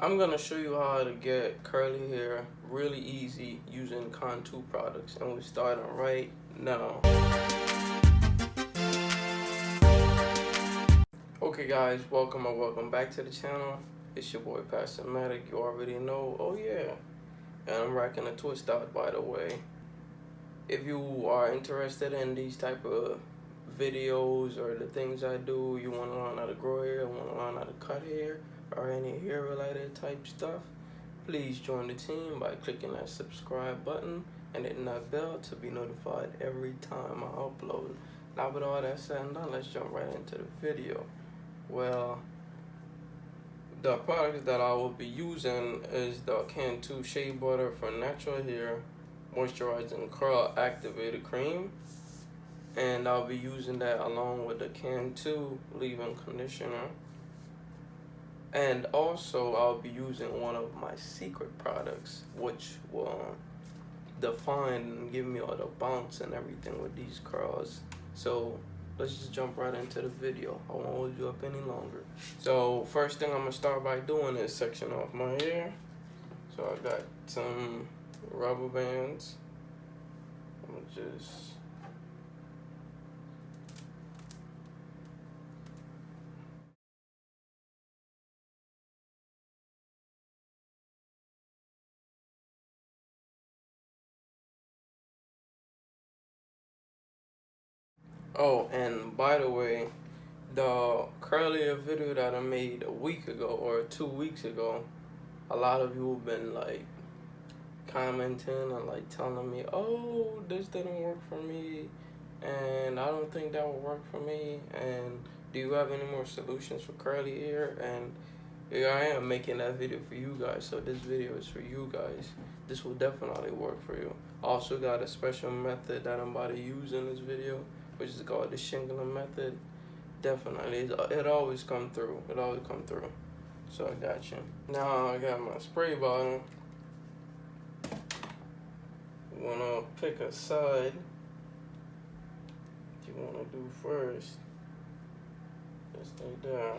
I'm gonna show you how to get curly hair really easy using Cantu products, and we're starting right now. Okay guys, welcome back to the channel. It's your boy Pastor Matic, you already know. Oh yeah, and I'm rocking a twist out, by the way. If you are interested in these type of videos or the things I do, you want to learn how to grow hair, want to learn how to cut hair, or any hair related type stuff, please join the team by clicking that subscribe button and hitting that bell to be notified every time I upload. Now with all that said and done, let's jump right into the video. Well, the products that I will be using is the Cantu Shea Butter for natural hair, moisturizing curl activated cream, and I'll be using that along with the Cantu leave-in conditioner. And also I'll be using one of my secret products, which will define and give me all the bounce and everything with these curls. So let's just jump right into the video. I won't hold you up any longer. So first thing I'm gonna start by doing is section off my hair. So I got some rubber bands. I'm gonna just oh, and by the way, the curlier video that I made a week ago or 2 weeks ago, a lot of you have been like commenting and like telling me, oh, this didn't work for me and I don't think that will work for me, and do you have any more solutions for curly hair? And here I am making that video for you guys. So this video is for you guys. This will definitely work for you. I also got a special method that I'm about to use in this video, which is called the shingling method. Definitely, it always come through. It always come through. So I got you. Now I got my spray bottle. You wanna pick a side you wanna do first. Just like that.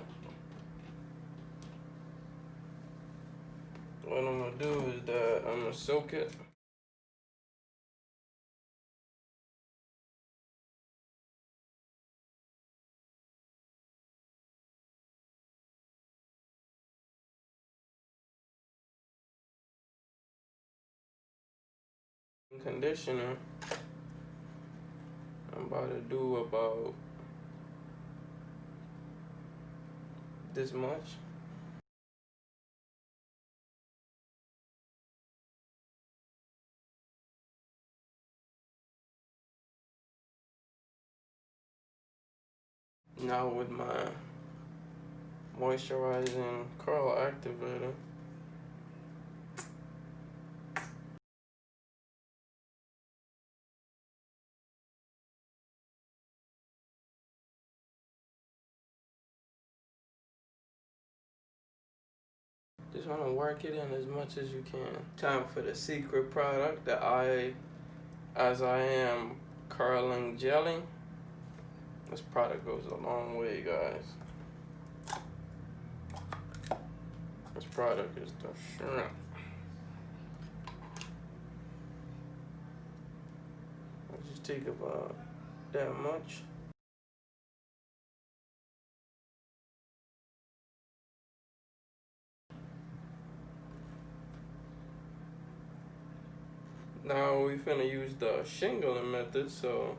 What I'm gonna do is that I'm gonna soak it. Conditioner. I'm about to do about this much. Now with my moisturizing curl activator, just want to work it in as much as you can. Time for the secret product that as I am curling jelly. This product goes a long way, guys. This product is the shrimp. I just take about that much. Now we finna use the shingling method, so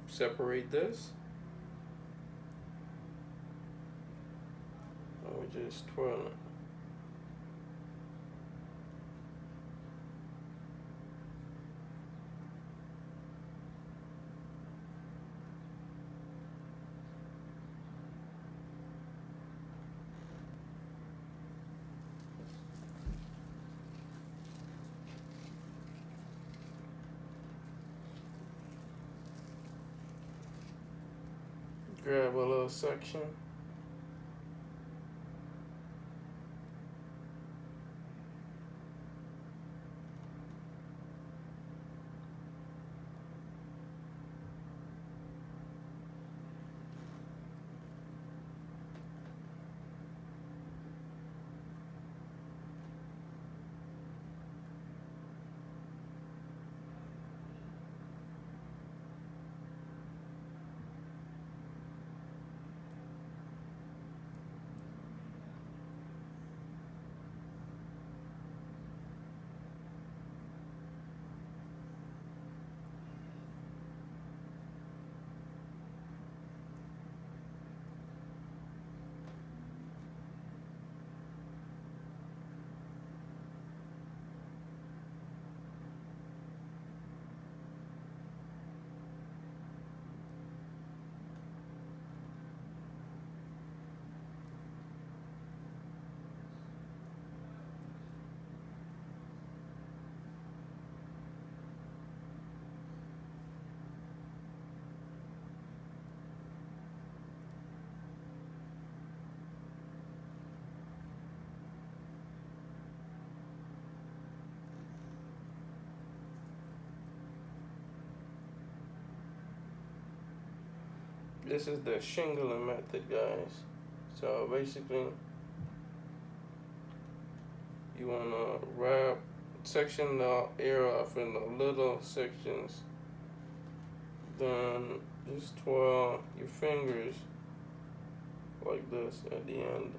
separate this. And we just twirl it. Grab a little section. This is the shingling method, guys. So basically, you wanna wrap, section the air off in the little sections. Then just twirl your fingers like this at the end.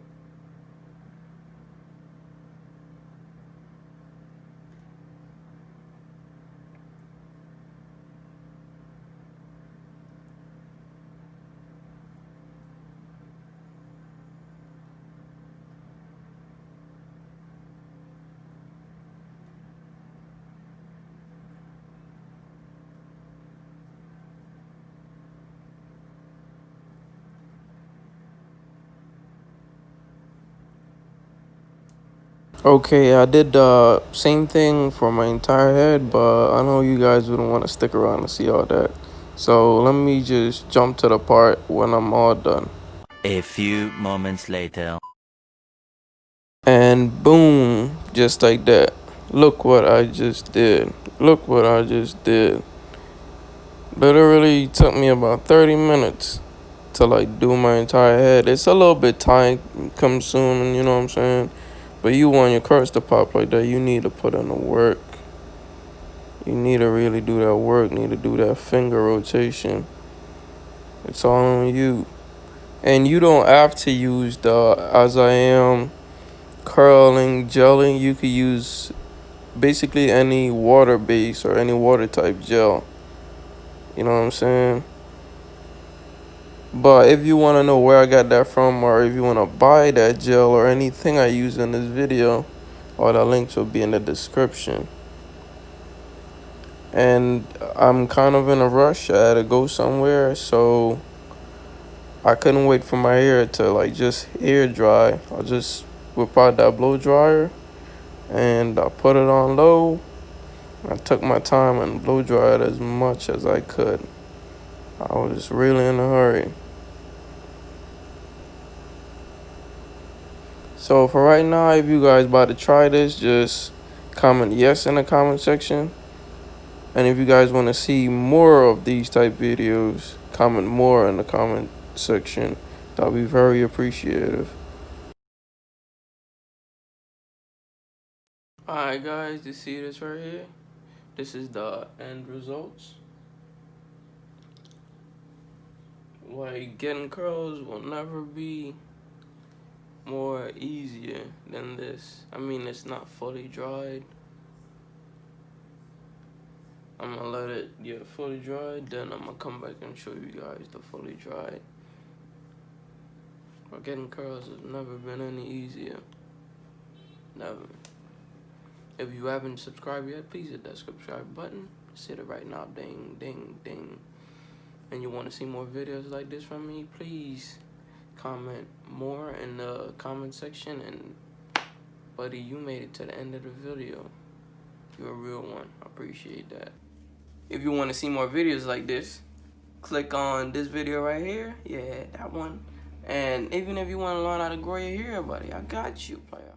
Okay, I did the same thing for my entire head, but I know you guys wouldn't want to stick around to see all that. So let me just jump to the part when I'm all done. A few moments later. And boom, just like that. Look what I just did. Look what I just did. Literally took me about 30 minutes to like do my entire head. It's a little bit time consuming, you know what I'm saying? But you want your curls to pop like that, you need to put in the work. You need to really do that work, need to do that finger rotation. It's all on you. And you don't have to use the As I Am curling gelling. You could use basically any water base or any water type gel. You know what I'm saying? But if you want to know where I got that from, or if you want to buy that gel or anything I use in this video, all the links will be in the description. And I'm kind of in a rush. I had to go somewhere, so I couldn't wait for my hair to like just air dry. I just whip out that blow dryer and I put it on low. I took my time and blow dried as much as I could. I was really in a hurry. So for right now, if you guys about to try this, just comment yes in the comment section. And if you guys want to see more of these type videos, comment more in the comment section. That'll be very appreciative. Alright guys, you see this right here? This is the end results. Like, getting curls will never be more easier than this. I mean, it's not fully dried. I'm gonna let it get fully dried, then I'm gonna come back and show you guys the fully dried. But getting curls has never been any easier. Never. If you haven't subscribed yet, please hit that subscribe button. Just hit it right now. Ding, ding, ding. And you want to see more videos like this from me, please comment more in the comment section. And buddy, you made it to the end of the video. You're a real one. I appreciate that. If you want to see more videos like this, click on this video right here. Yeah, that one. And even if you want to learn how to grow your hair, buddy, I got you, player.